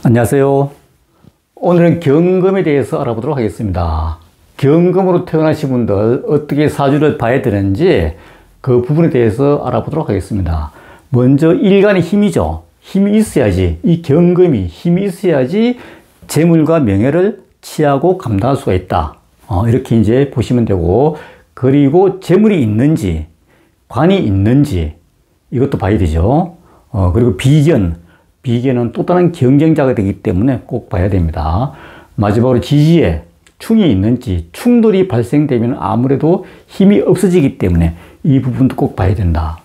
안녕하세요. 오늘은 경금에 대해서 알아보도록 하겠습니다. 경금으로 태어나신 분들 어떻게 사주를 봐야 되는지 그 부분에 대해서 알아보도록 하겠습니다. 먼저 일간의 힘이죠. 힘이 있어야지, 이 경금이 힘이 있어야지 재물과 명예를 취하고 감당할 수가 있다. 이렇게 이제 보시면 되고, 그리고 재물이 있는지, 관이 있는지 이것도 봐야 되죠. 그리고 비견은 또 다른 경쟁자가 되기 때문에 꼭 봐야 됩니다. 마지막으로 지지에 충이 있는지, 충돌이 발생되면 아무래도 힘이 없어지기 때문에 이 부분도 꼭 봐야 된다.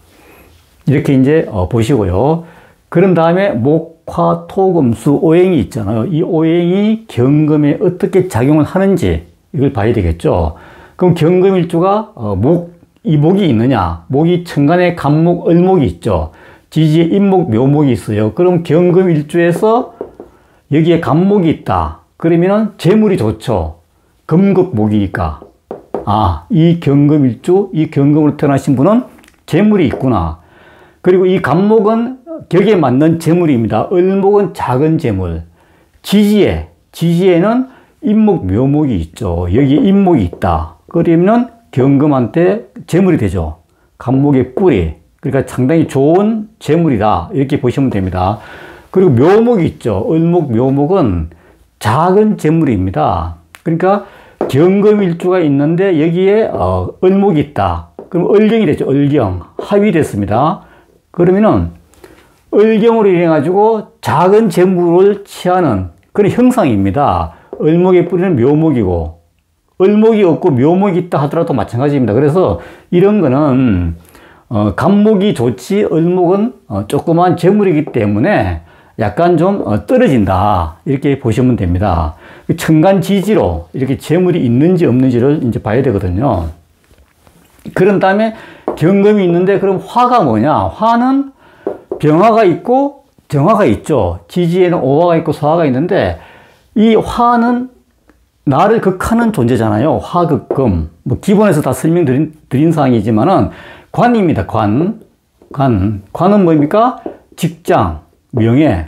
이렇게 이제 보시고요. 그런 다음에 목화, 토, 금, 수, 오행이 있잖아요. 이 오행이 경금에 어떻게 작용을 하는지 이걸 봐야 되겠죠. 그럼 경금일주가 이목이 있느냐? 목이 천간에 간목, 을목이 있죠. 지지에 인목, 묘목이 있어요. 그럼 경금일주에서 여기에 간목이 있다. 그러면은 재물이 좋죠. 금극목이니까. 이 경금일주, 이 경금으로 태어나신 분은 재물이 있구나. 그리고 이 간목은 격에 맞는 재물입니다. 을목은 작은 재물. 지지에는 인목, 묘목이 있죠. 여기에 인목이 있다. 그러면 경금한테 재물이 되죠. 간목의 뿌리. 그러니까 상당히 좋은 재물이다. 이렇게 보시면 됩니다. 그리고 묘목이 있죠. 을목, 묘목은 작은 재물입니다. 그러니까 경금일주가 있는데 여기에 을목이 있다. 그럼 을경이 됐죠. 을경. 합이 됐습니다. 그러면은 을경으로 인해 가지고 작은 재물을 취하는 그런 형상입니다. 을목의 뿌리는 묘목이고, 을목이 없고 묘목이 있다 하더라도 마찬가지입니다. 그래서 이런 거는 간목이 좋지 을목은 조그만 재물이기 때문에 약간 좀 떨어진다. 이렇게 보시면 됩니다. 천간 지지로 이렇게 재물이 있는지 없는지를 이제 봐야 되거든요. 그런 다음에 경금이 있는데 그럼 화가 뭐냐? 화는 병화가 있고 정화가 있죠. 지지에는 오화가 있고 소화가 있는데 이 화는 나를 극하는 존재잖아요. 화극금. 기본에서 다 설명드린 사항이지만은 관입니다. 관은 뭡니까? 직장, 명예,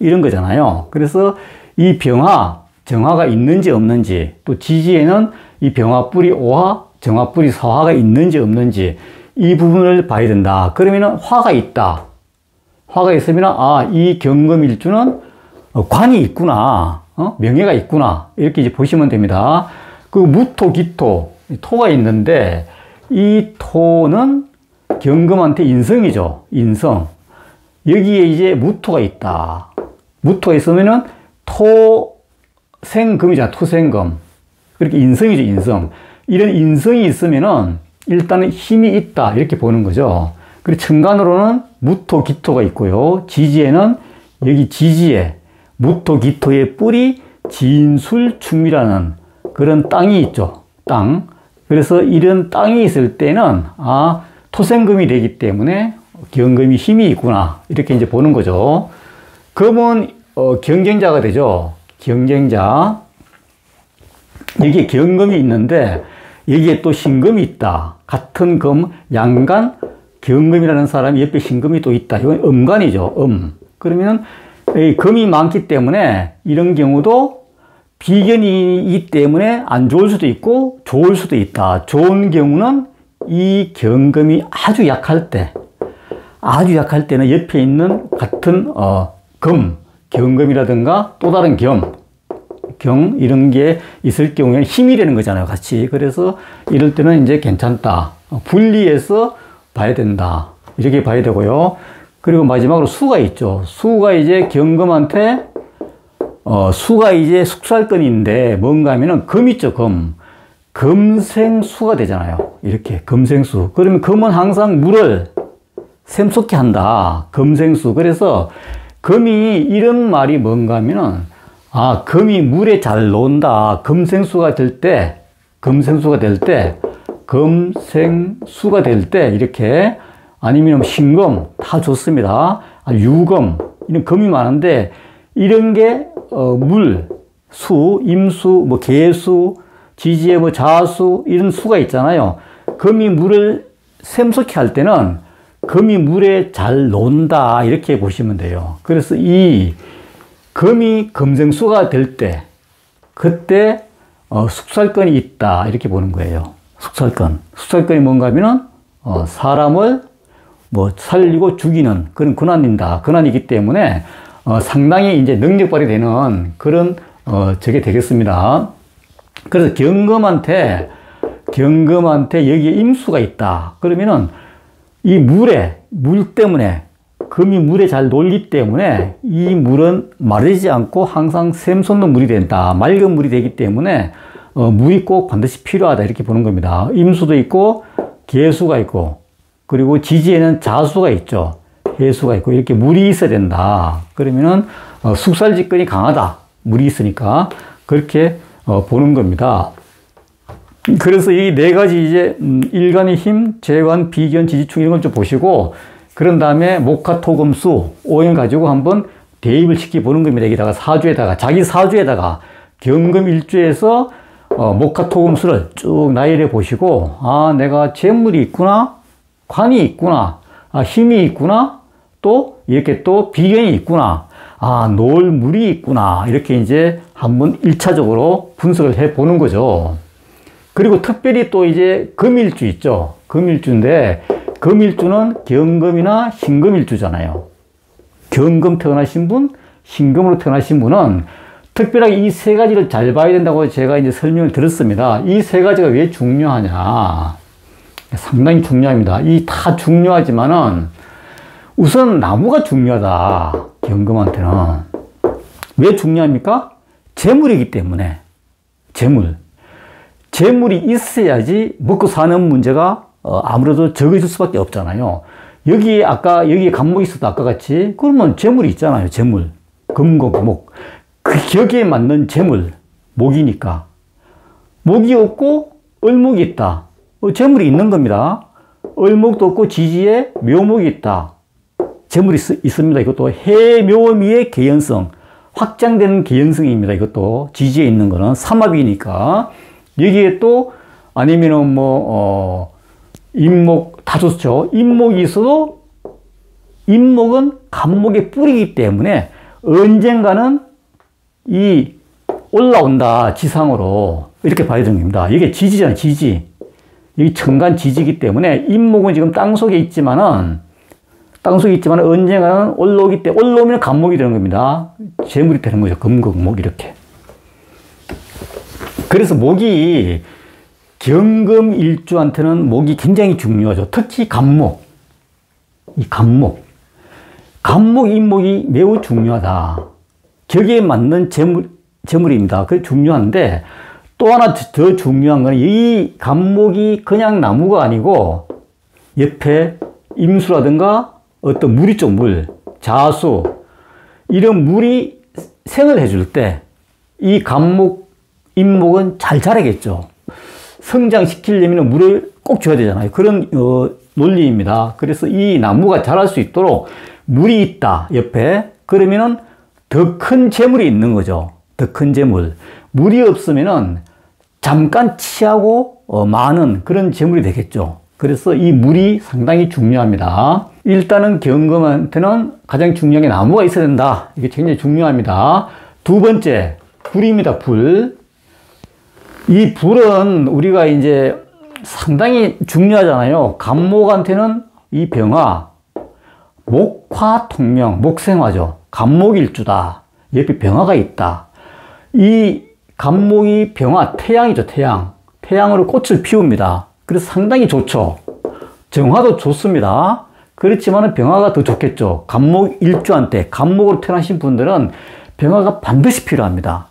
이런 거잖아요. 그래서 이 병화, 정화가 있는지 없는지, 또 지지에는 이 병화 뿌리 오화, 정화 뿌리 사화가 있는지 없는지, 이 부분을 봐야 된다. 그러면은 화가 있다. 화가 있으면, 이 경금일주는 관이 있구나. 명예가 있구나. 이렇게 이제 보시면 됩니다. 그 무토, 기토, 토가 있는데, 이 토는 경금한테 인성이죠. 인성. 여기에 이제 무토가 있다. 무토가 있으면은 토생금이잖아. 토생금. 그렇게 인성이죠. 인성. 이런 인성이 있으면은 일단은 힘이 있다. 이렇게 보는 거죠. 그리고 천간으로는 무토, 기토가 있고요. 지지에는 여기 지지에 무토, 기토의 뿌리 진술충이라는 그런 땅이 있죠. 땅. 그래서 이런 땅이 있을 때는 토생금이 되기 때문에 경금이 힘이 있구나. 이렇게 이제 보는 거죠. 금은 경쟁자가 되죠. 경쟁자. 여기에 경금이 있는데 여기에 또 신금이 있다. 같은 금, 양간, 경금이라는 사람이 옆에 신금이 또 있다. 이건 음간이죠. 그러면 금이 많기 때문에 이런 경우도 비견이기 때문에 안 좋을 수도 있고 좋을 수도 있다. 좋은 경우는 이 경금이 아주 약할 때는 옆에 있는 같은 경금이라든가 또 다른 경 이런 게 있을 경우에는 힘이 되는 거잖아요. 같이. 그래서 이럴 때는 이제 괜찮다. 분리해서 봐야 된다. 이렇게 봐야 되고요. 그리고 마지막으로 수가 있죠. 수가 이제 경금한테 수가 이제 숙살건인데 뭔가 하면은 금 있죠. 금생수가 되잖아요. 이렇게 금생수. 그러면 금은 항상 물을 샘솟게 한다. 금생수. 그래서 금이 이런 말이 뭔가 하면은 금이 물에 잘 논다. 금생수가 될 때 이렇게, 아니면 신금 다 좋습니다. 유금 이런 금이 많은데 이런 게 물, 수, 임수, 개수, 지지에 자수 이런 수가 있잖아요. 금이 물을 샘솟게 할 때는 금이 물에 잘 논다 이렇게 보시면 돼요. 그래서 이 금이 금생수가 될 때, 그때 숙살권이 있다 이렇게 보는 거예요. 숙살권. 숙살권이 뭔가 하면은 사람을 뭐 살리고 죽이는 그런 권한이기 때문에 상당히 이제 능력 발휘되는 그런 저게 되겠습니다. 그래서 경금한테 여기에 임수가 있다. 그러면은 이 물 때문에 금이 물에 잘 녹기 때문에 이 물은 마르지 않고 항상 샘솟는 물이 된다. 맑은 물이 되기 때문에 물이 꼭 반드시 필요하다 이렇게 보는 겁니다. 임수도 있고 계수가 있고 그리고 지지에는 자수가 있죠. 해수가 있고 이렇게 물이 있어야 된다. 그러면은 숙살직근이 강하다. 물이 있으니까 그렇게 보는 겁니다. 그래서 이 네 가지 이제 일간의 힘, 재관, 비견, 지지충 이런 걸 좀 보시고 그런 다음에 목화토금수 오행 가지고 한번 대입을 시켜 보는 겁니다. 여기다가 사주에다가 자기 사주에다가 경금일주에서 목화토금수를 쭉 나열해 보시고 아 내가 재물이 있구나, 관이 있구나, 힘이 있구나, 또 이렇게 또 비견이 있구나, 놓을 물이 있구나 이렇게 이제 한번 1차적으로 분석을 해 보는 거죠. 그리고 특별히 또 이제 금일주 있죠. 금일주인데 금일주는 경금이나 신금일주잖아요. 경금 태어나신 분, 신금으로 태어나신 분은 특별하게 이 세 가지를 잘 봐야 된다고 제가 이제 설명을 드렸습니다. 이 세 가지가 왜 중요하냐. 상당히 중요합니다. 이 다 중요하지만은 우선 나무가 중요하다. 경금한테는. 왜 중요합니까? 재물이기 때문에. 재물이 있어야지 먹고 사는 문제가 아무래도 적어질 수밖에 없잖아요. 여기에 간목이 있어도 아까 같이 그러면 재물이 있잖아요. 재물. 금고 목. 여기에 맞는 재물. 목이니까. 목이 없고 을목이 있다. 재물이 있는 겁니다. 을목도 없고 지지에 묘목이 있다. 재물이 있습니다. 이것도 해묘미의 개연성. 확장되는 개연성입니다. 이것도 지지에 있는 거는 삼합이니까. 여기에 또 아니면은 임목 다 좋죠. 임목이 있어도 임목은 간목의 뿌리이기 때문에 언젠가는 이 올라온다 지상으로 이렇게 봐야 되는 겁니다. 이게 지지잖아요. 지지. 여기 천간 지지이기 때문에 임목은 지금 땅속에 있지만은 언젠가는 올라오기 때문에 올라오면 간목이 되는 겁니다. 재물이 되는 거죠. 금극목 이렇게. 그래서 목이 경금일주한테는 목이 굉장히 중요하죠. 특히 간목. 이 간목. 간목, 임목이 매우 중요하다. 거기에 맞는 재물입니다. 그게 중요한데 또 하나 더 중요한 건 이 간목이 그냥 나무가 아니고 옆에 임수라든가 어떤 물이 있죠. 물, 자수 이런 물이 생을 해줄 때 이 간목, 임목은 잘 자라겠죠. 성장시키려면 물을 꼭 줘야 되잖아요. 그런 논리입니다. 그래서 이 나무가 자랄 수 있도록 물이 있다 옆에 그러면은 더 큰 재물이 있는 거죠. 더 큰 재물. 물이 없으면은 잠깐 취하고 많은 그런 재물이 되겠죠. 그래서 이 물이 상당히 중요합니다. 일단은 경금한테는 가장 중요한 게 나무가 있어야 된다. 이게 굉장히 중요합니다. 두 번째, 불입니다. 불. 이 불은 우리가 이제 상당히 중요하잖아요. 간목한테는 이 병화, 목화통명, 목생화죠. 간목일주다. 옆에 병화가 있다. 이 간목이 병화, 태양이죠. 태양으로 꽃을 피웁니다. 그래서 상당히 좋죠. 정화도 좋습니다. 그렇지만 병화가 더 좋겠죠. 간목일주한테, 간목으로 태어나신 분들은 병화가 반드시 필요합니다.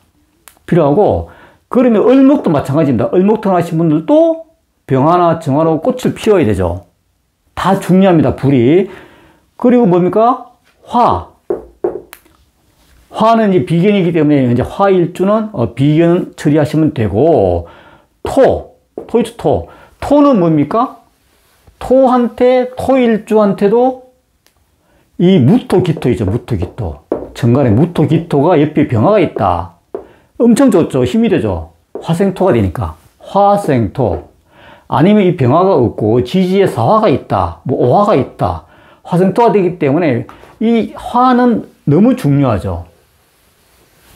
필요하고 그러면 을목도 마찬가지입니다. 을목 태어나신 분들도 병화나 정화로 꽃을 피워야 되죠. 다 중요합니다. 불이. 그리고 뭡니까? 화는 이제 비견이기 때문에 이제 화일주는 비견 처리하시면 되고 토일주 토. 토는 뭡니까? 토일주한테도 이 무토기토이죠. 무토기토. 정간에 무토기토가 옆에 병화가 있다. 엄청 좋죠. 힘이 되죠. 화생토가 되니까. 화생토. 아니면 이 병화가 없고 지지에 사화가 있다. 오화가 있다. 화생토가 되기 때문에 이 화는 너무 중요하죠.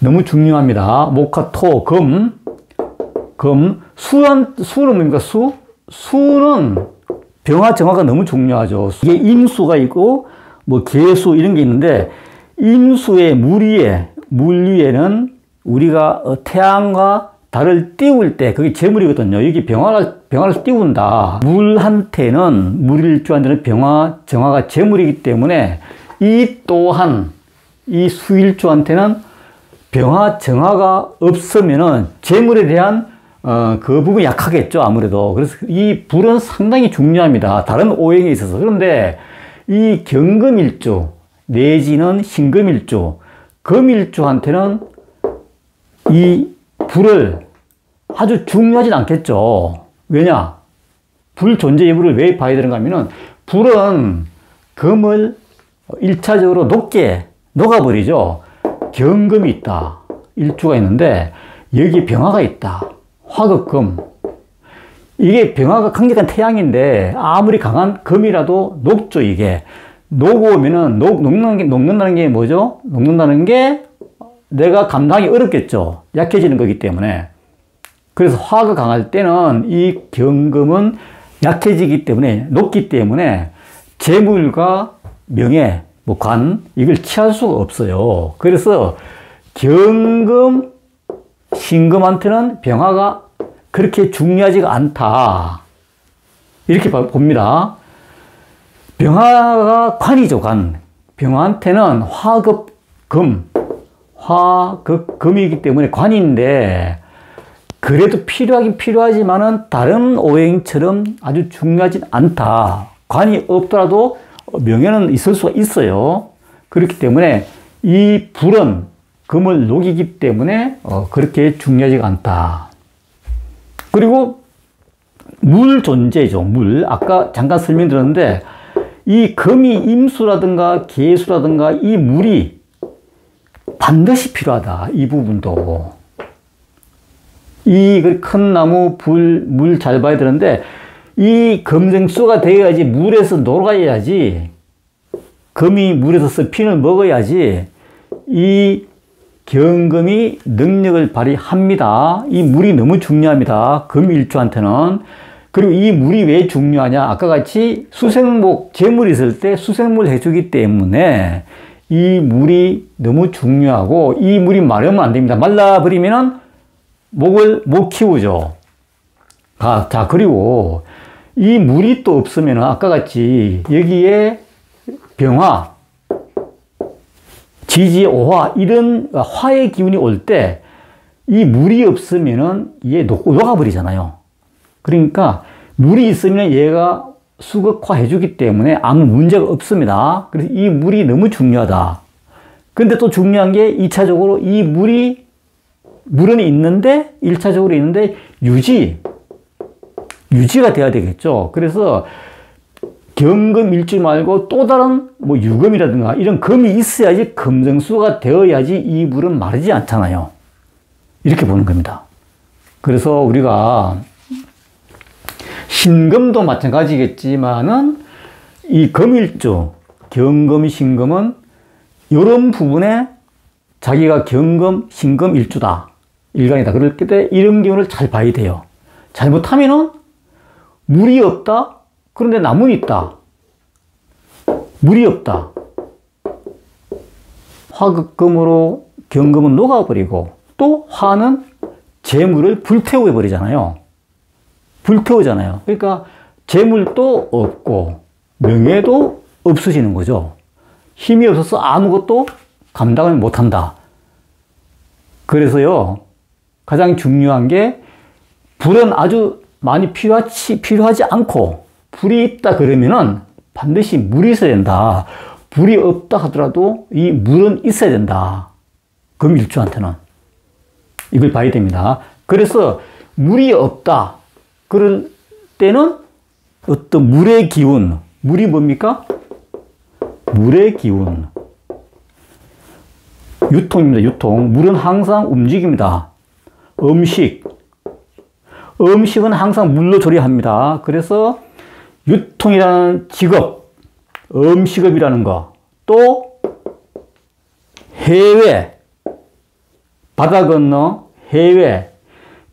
너무 중요합니다. 목화, 토, 금. 수는 뭡니까? 수는 병화, 정화가 너무 중요하죠. 이게 임수가 있고, 뭐, 계수 이런 게 있는데, 임수의 물 위에는 우리가 태양과 달을 띄울 때, 그게 재물이거든요. 여기 병화를 띄운다. 물일주한테는 병화, 정화가 재물이기 때문에, 이 또한, 이 수일주한테는 병화, 정화가 없으면은 재물에 대한 그 부분이 약하겠죠, 아무래도. 그래서 이 불은 상당히 중요합니다. 다른 오행에 있어서. 그런데 이 경금일주 내지는 신금일주, 금일주한테는 이 불을 아주 중요하진 않겠죠. 왜냐? 불 존재 여부를 왜 봐야 되는가 하면은, 불은 금을 1차적으로 녹게 녹아버리죠. 경금이 있다. 일주가 있는데, 여기 병화가 있다. 화극금. 이게 병화가 강력한 태양인데, 아무리 강한 금이라도 녹죠, 이게. 녹으면은, 녹는다는 게 뭐죠? 녹는다는 게 내가 감당하기 어렵겠죠. 약해지는 거기 때문에. 그래서 화가 강할 때는 이 경금은 약해지기 때문에, 녹기 때문에 재물과 명예, 뭐 관, 이걸 취할 수가 없어요. 그래서 경금, 신금한테는 병화가 그렇게 중요하지가 않다. 이렇게 봅니다. 병화가 관이죠, 관. 병화한테는 화극금이기 때문에 관인데, 그래도 필요하긴 필요하지만은 다른 오행처럼 아주 중요하진 않다. 관이 없더라도 명예는 있을 수가 있어요. 그렇기 때문에 이 불은 금을 녹이기 때문에 그렇게 중요하지가 않다. 그리고 물 존재죠. 물. 아까 잠깐 설명드렸는데, 이 금이 임수라든가 계수라든가 이 물이 반드시 필요하다. 이 부분도. 이 큰 나무, 물 잘 봐야 되는데, 이 검정수가 되어야지 물에서 녹아야지, 금이 물에서 스핀을 먹어야지 이 경금이 능력을 발휘합니다. 이 물이 너무 중요합니다. 금일주한테는. 그리고 이 물이 왜 중요하냐? 아까 같이 수생목, 재물이 있을 때 수생목을 해주기 때문에 이 물이 너무 중요하고, 이 물이 마르면 안 됩니다. 말라버리면은 못 키우죠. 자, 그리고 이 물이 또 없으면 아까 같이 여기에 병화, 지지, 오화, 이런 화의 기운이 올 때 이 물이 없으면은 얘 녹아버리잖아요. 그러니까 물이 있으면 얘가 수극화 해주기 때문에 아무 문제가 없습니다. 그래서 이 물이 너무 중요하다. 근데 또 중요한 게 2차적으로 이 물은 있는데, 1차적으로 있는데 유지가 돼야 되겠죠. 그래서 경금일주 말고 또 다른 뭐 유금이라든가 이런 금이 있어야지, 금정수가 되어야지 이 물은 마르지 않잖아요. 이렇게 보는 겁니다. 그래서 우리가 신금도 마찬가지겠지만은 이 금일주, 경금, 신금은 이런 부분에 자기가 경금, 신금 일주다, 일간이다. 그럴 때 이런 기운을 잘 봐야 돼요. 잘못하면은 물이 없다. 그런데 나무는 있다. 물이 없다. 화극금으로 경금은 녹아버리고, 또 화는 재물을 불태워버리잖아요. 불태우잖아요. 그러니까 재물도 없고 명예도 없어지는 거죠. 힘이 없어서 아무것도 감당을 못한다. 그래서요, 가장 중요한 게, 불은 아주 많이 필요하지 않고, 불이 있다 그러면은 반드시 물이 있어야 된다. 불이 없다 하더라도 이 물은 있어야 된다. 금일주한테는. 이걸 봐야 됩니다. 그래서 물이 없다. 그럴 때는 어떤 물의 기운, 물이 뭡니까? 물의 기운. 유통입니다. 유통. 물은 항상 움직입니다. 음식은 항상 물로 조리합니다. 그래서 유통이라는 직업, 음식업이라는 거, 또 해외, 바다 건너, 해외,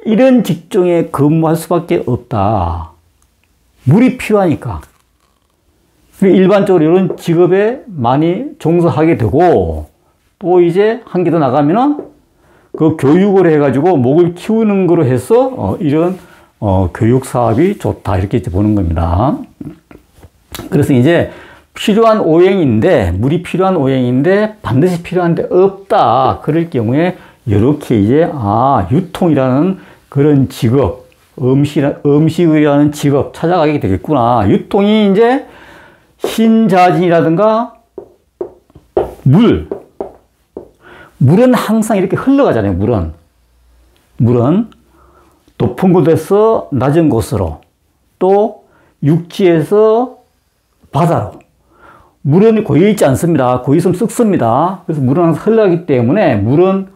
이런 직종에 근무할 수밖에 없다. 물이 필요하니까. 일반적으로 이런 직업에 많이 종사하게 되고, 또 이제 한 개 더 나가면은 그 교육을 해가지고 목을 키우는 거로 해서 이런 교육 사업이 좋다. 이렇게 이제 보는 겁니다. 그래서 이제 필요한 오행인데, 물이 필요한 오행인데 반드시 필요한데 없다. 그럴 경우에 이렇게 이제 유통이라는 그런 직업, 음식이라는 직업 찾아가게 되겠구나. 유통이 이제 신자진이라든가 물은 항상 이렇게 흘러가잖아요. 물은 높은 곳에서 낮은 곳으로, 또 육지에서 바다로. 물은 고여 있지 않습니다. 고여 있으면 썩습니다. 그래서 물은 항상 흘러가기 때문에 물은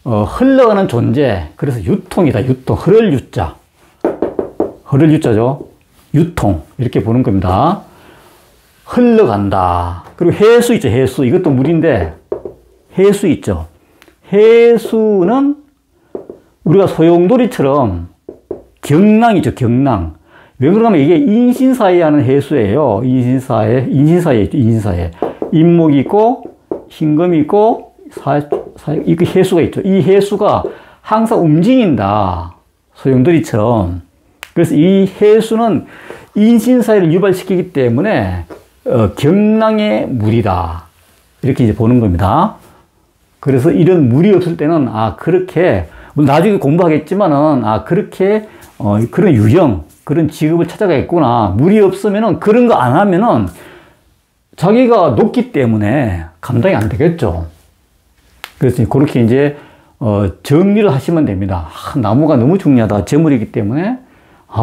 흘러가는 존재. 그래서 유통이다. 유통. 흐를 유자죠. 유통. 이렇게 보는 겁니다. 흘러간다. 그리고 해수 있죠. 해수. 이것도 물인데 해수 있죠. 해수는 우리가 소용돌이처럼 경랑이죠. 경랑. 왜 그러냐면 이게 인신사에 하는 해수예요. 인신사에 있죠. 인신사에. 인목이 있고 신금이 있고 이그 해수가 있죠. 이 해수가 항상 움직인다. 소용돌이처럼. 그래서 이 해수는 인신사회를 유발시키기 때문에 경랑의 물이다. 이렇게 이제 보는 겁니다. 그래서 이런 물이 없을 때는 그렇게 나중에 공부하겠지만은 그렇게 그런 유형, 그런 직업을 찾아가겠구나. 물이 없으면은 그런 거 안 하면은 자기가 높기 때문에 감당이 안 되겠죠. 그래서 그렇게 이제 정리를 하시면 됩니다. 나무가 너무 중요하다. 재물이기 때문에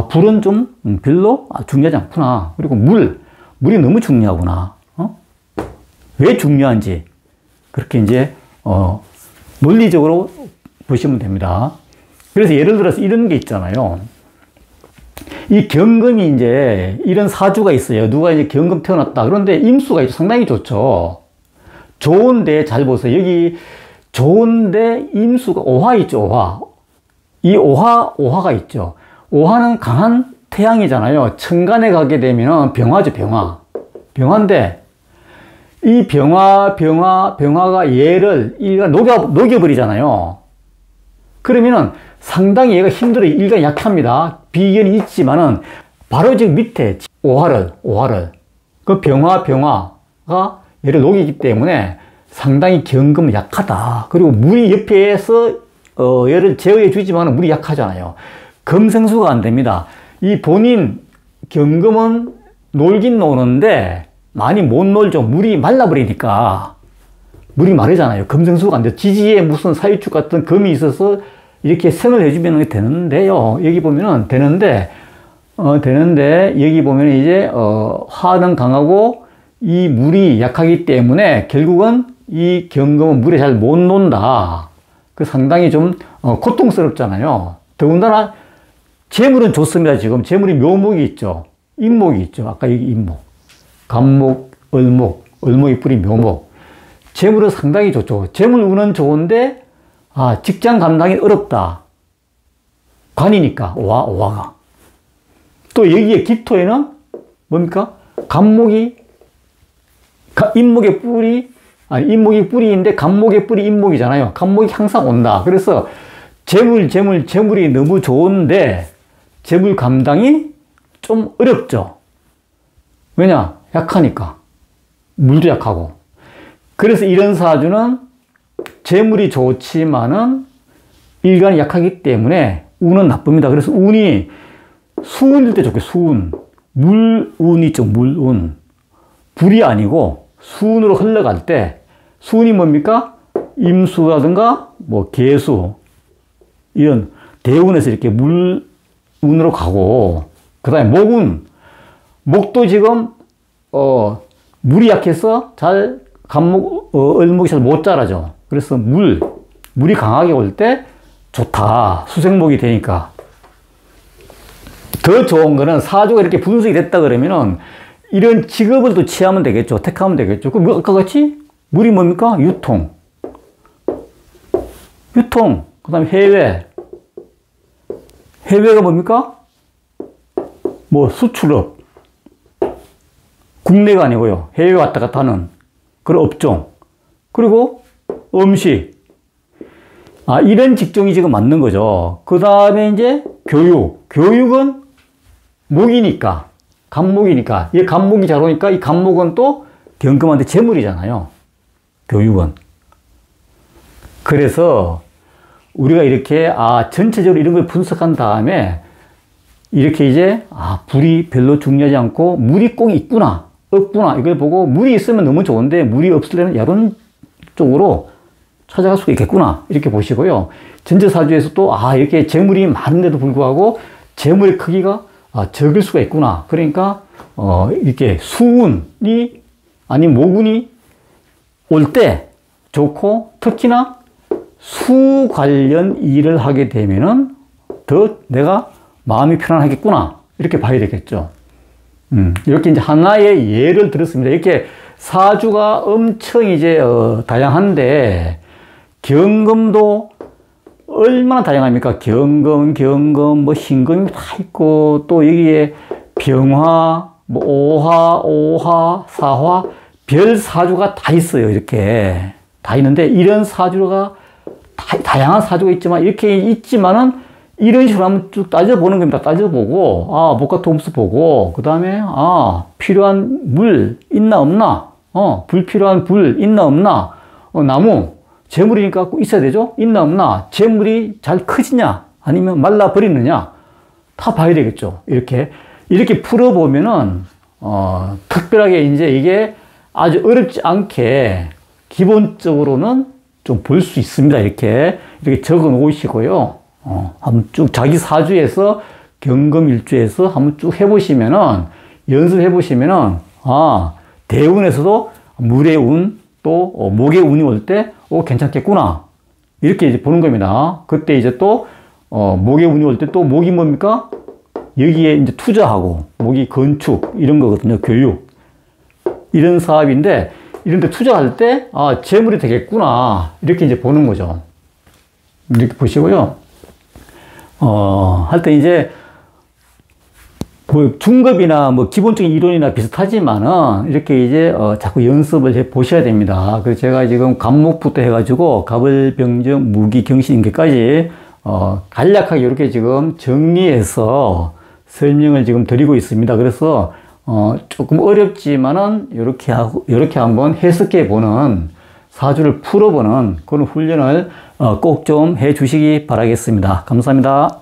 불은 좀 별로 중요하지 않구나. 그리고 물이 너무 중요하구나. 왜 중요한지 그렇게 이제 논리적으로 보시면 됩니다. 그래서 예를 들어서 이런 게 있잖아요. 이 경금이 이제 이런 사주가 있어요. 누가 이제 경금 태어났다. 그런데 임수가 상당히 좋죠. 좋은데 잘 보세요. 여기 좋은데 임수가 오화 있죠. 오화. 이 오화가 있죠. 오화는 강한 태양이잖아요. 천간에 가게 되면 병화죠. 병화인데 이 병화가 얘를 녹여버리잖아요. 그러면은 상당히 얘가 힘들어요. 일간이 약합니다. 비견이 있지만은 바로 지금 밑에 오화를 그 병화가 얘를 녹이기 때문에 상당히 경금은 약하다. 그리고 물이 옆에서 얘를 제어해 주지만 물이 약하잖아요. 금생수가 안 됩니다. 이 본인 경금은 놀긴 노는데 많이 못 놀죠. 물이 말라버리니까. 물이 마르잖아요. 금생수가 안 돼요. 지지에 무슨 사유축 같은 금이 있어서 이렇게 생을 해주면 되는데요. 여기 보면은 되는데 여기 보면 이제 화는 강하고 이 물이 약하기 때문에 결국은 이 경금은 물에 잘 못 논다. 그 상당히 좀 고통스럽잖아요. 더군다나 재물은 좋습니다. 지금 재물이 묘목이 있죠. 인목이 있죠. 아까 여기 인목, 간목, 을목이 뿌리 묘목. 재물은 상당히 좋죠. 재물운은 좋은데 직장 감당이 어렵다. 관이니까 오화가. 또 여기에 기토에는 뭡니까? 인목의 인목이 뿌리인데 간목의 뿌리 인목이잖아요. 간목이 항상 온다. 그래서 재물이 너무 좋은데 재물 감당이 좀 어렵죠. 왜냐? 약하니까. 물도 약하고. 그래서 이런 사주는 재물이 좋지만은 일간이 약하기 때문에 운은 나쁩니다. 그래서 운이 수운일 때 좋게 수운. 물운이 있죠. 물운. 불이 아니고 수운으로 흘러갈 때 수운이 뭡니까? 임수라든가 개수 이런 대운에서 이렇게 물운으로 가고 그 다음에 목운. 목도 지금 물이 약해서 잘 을목이 잘 못 자라죠. 그래서 물이 강하게 올 때 좋다. 수생목이 되니까. 더 좋은 거는 사주가 이렇게 분석이 됐다 그러면은 이런 직업을 또 취하면 되겠죠. 택하면 되겠죠. 그럼 아까 같이 물이 뭡니까? 유통. 유통, 그 다음에 해외. 해외가 뭡니까? 뭐 수출업. 국내가 아니고요. 해외 왔다 갔다 하는 그런 업종. 그리고 음식. 이런 직종이 지금 맞는 거죠. 그 다음에 이제 교육. 교육은 목이니까. 간목이니까. 이 간목이 잘 오니까 이 간목은 또 경금한테 재물이잖아요. 교육은. 그래서 우리가 이렇게 전체적으로 이런 걸 분석한 다음에 이렇게 이제 불이 별로 중요하지 않고 물이 꼭 있구나 없구나 이걸 보고 물이 있으면 너무 좋은데 물이 없으려면 이런 쪽으로 찾아갈 수가 있겠구나 이렇게 보시고요. 전체사주에서 또 이렇게 재물이 많은데도 불구하고 재물의 크기가 적을 수가 있구나. 그러니까 이렇게 수운이 아니면 모군이 올 때 좋고 특히나 수 관련 일을 하게 되면은 더 내가 마음이 편안하겠구나 이렇게 봐야 되겠죠. 이렇게 이제 하나의 예를 들었습니다. 이렇게 사주가 엄청 이제 다양한데 경금도 얼마나 다양합니까? 경금, 뭐 신금이 다 있고 또 여기에 병화, 뭐 오화, 사화 별 사주가 다 있어요. 이렇게 다 있는데 이런 사주가 다양한 사주가 있지만 이렇게 있지만은 이런 식으로 한번 쭉 따져보는 겁니다. 따져보고 목화토금수 보고 그 다음에 필요한 물 있나 없나 불필요한 불 있나 없나 나무 재물이니까 꼭 있어야 되죠. 있나 없나 재물이 잘 커지냐 아니면 말라버리느냐 다 봐야 되겠죠. 이렇게 풀어보면은 특별하게 이제 이게 아주 어렵지 않게 기본적으로는 좀 볼 수 있습니다. 이렇게 적어 놓으시고요. 한번 쭉 자기 사주에서 경금일주에서 한번 쭉 해보시면은 연습해 보시면은 대운에서도 물의 운 또 목의 운이 올 때 괜찮겠구나 이렇게 이제 보는 겁니다. 그때 이제 또 목의 운이 올 때 또 목이 뭡니까? 여기에 이제 투자하고 목이 건축 이런 거거든요. 교육 이런 사업인데 이런 데 투자할 때 재물이 되겠구나 이렇게 이제 보는 거죠. 이렇게 보시고요. 할 때 이제 뭐 중급이나 뭐 기본적인 이론이나 비슷하지만은 이렇게 이제 자꾸 연습을 해 보셔야 됩니다. 그래서 제가 지금 간목부터 해가지고 갑을병정 무기경신인계까지 간략하게 이렇게 지금 정리해서 설명을 지금 드리고 있습니다. 그래서 조금 어렵지만은 이렇게 한번 해석해 보는 사주를 풀어보는 그런 훈련을 꼭 좀 해 주시기 바라겠습니다. 감사합니다.